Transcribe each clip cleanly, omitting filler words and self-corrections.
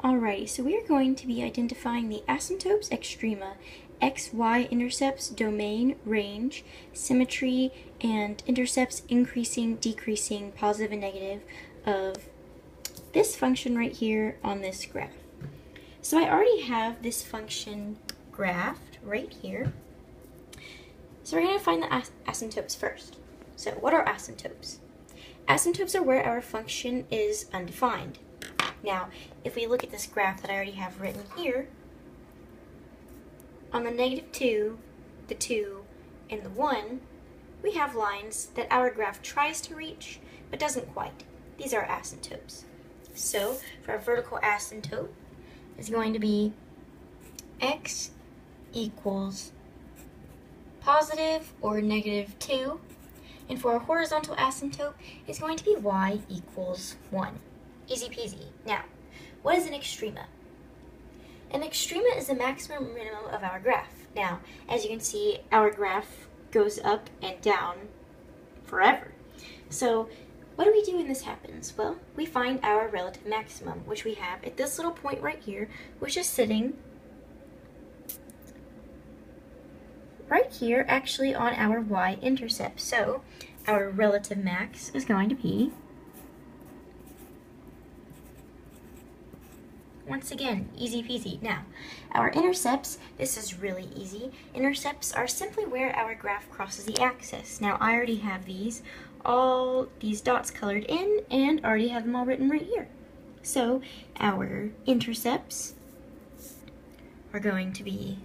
Alrighty, so we are going to be identifying the asymptotes, extrema, x, y intercepts, domain, range, symmetry, and intercepts increasing, decreasing, positive and negative of this function right here on this graph. So I already have this function graphed right here. So we're going to find the asymptotes first. So what are asymptotes? Asymptotes are where our function is undefined. Now, if we look at this graph that I already have written here, on the -2, the 2, and the 1, we have lines that our graph tries to reach, but doesn't quite. These are asymptotes. So, for our vertical asymptote, it's going to be x equals positive or -2, and for our horizontal asymptote, it's going to be y equals 1. Easy peasy. Now, what is an extrema? An extrema is the maximum or minimum of our graph. Now, as you can see, our graph goes up and down forever. So, what do we do when this happens? Well, we find our relative maximum, which we have at this little point right here, which is sitting right here, actually on our y-intercept. So, our relative max is going to be, once again, easy peasy. Now, our intercepts, this is really easy. Intercepts are simply where our graph crosses the axis. Now, I already have all these dots colored in and already have them all written right here. So, our intercepts are going to be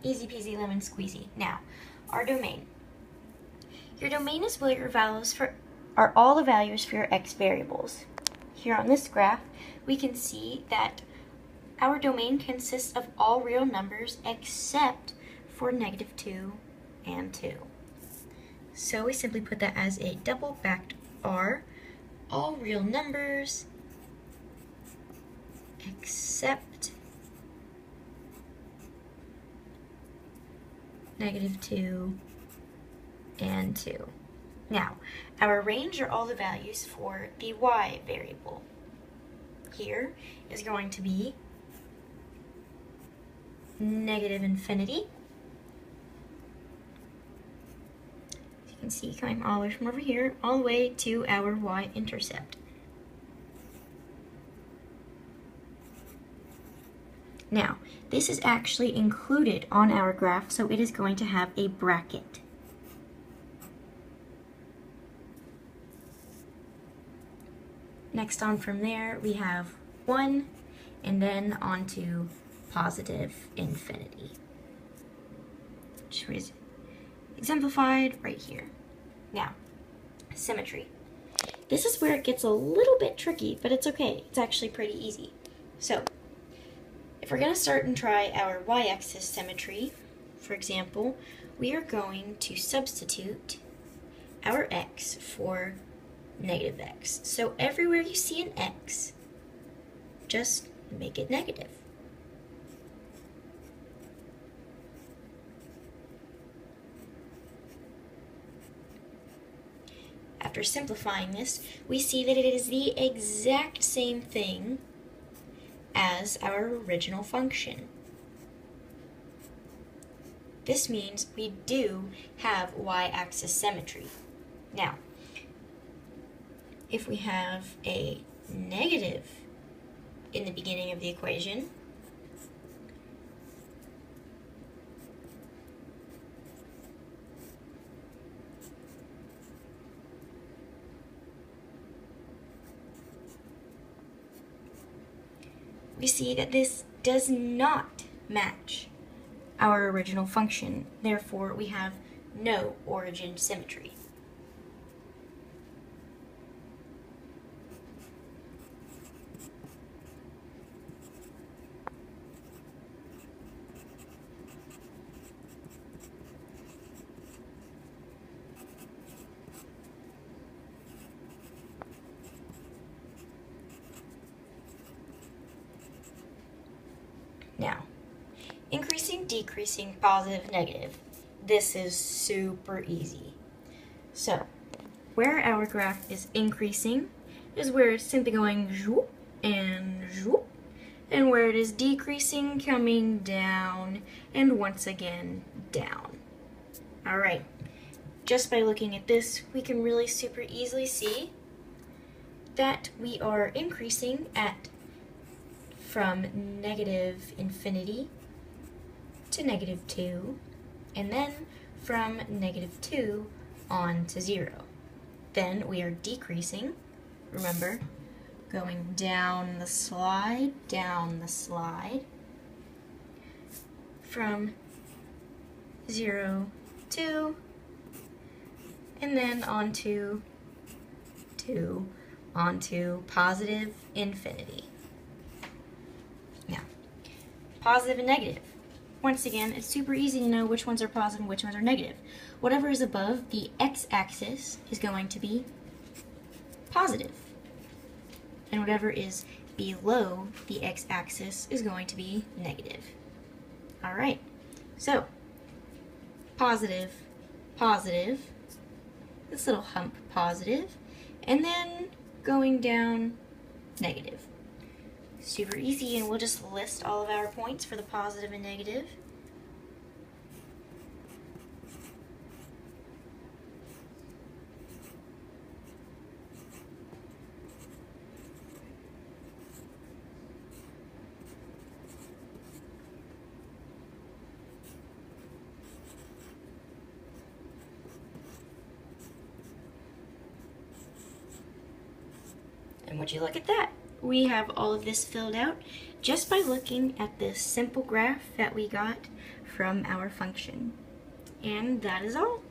easy peasy lemon squeezy. Now, our domain. Your domain is where your values are all the values for your x variables. Here on this graph, we can see that our domain consists of all real numbers except for -2 and 2. So we simply put that as a double-backed R, all real numbers except -2 and 2. Now, our range are all the values for the y variable. Here is going to be -infinity. As you can see, coming all the way from over here, all the way to our y-intercept. Now, this is actually included on our graph, so it is going to have a bracket. Next on from there, we have 1, and then on to positive infinity, which is exemplified right here. Now, symmetry. This is where it gets a little bit tricky, but it's okay. It's actually pretty easy. So, if we're going to start and try our y-axis symmetry, for example, we are going to substitute our x for -x. So everywhere you see an x, just make it negative. After simplifying this, we see that it is the exact same thing as our original function. This means we do have y-axis symmetry. Now, if we have a negative in the beginning of the equation, we see that this does not match our original function. Therefore, we have no origin symmetry. decreasing, positive, negative. This is super easy. So, where our graph is increasing is where it's simply going zoop and zoop, and where it is decreasing, coming down, and once again down. All right, just by looking at this, we can really super easily see that we are increasing from negative infinity to -2, and then from -2 on to 0. Then we are decreasing, remember, going down the slide, from 0, 2, and then onto 2, onto positive infinity. Now, positive and negative. Once again, it's super easy to know which ones are positive and which ones are negative. Whatever is above the x-axis is going to be positive, and whatever is below the x-axis is going to be negative. All right, so positive, positive, this little hump positive, and then going down negative. Super easy, and we'll just list all of our points for the positive and negative. And would you look at that? We have all of this filled out just by looking at this simple graph that we got from our function. And that is all.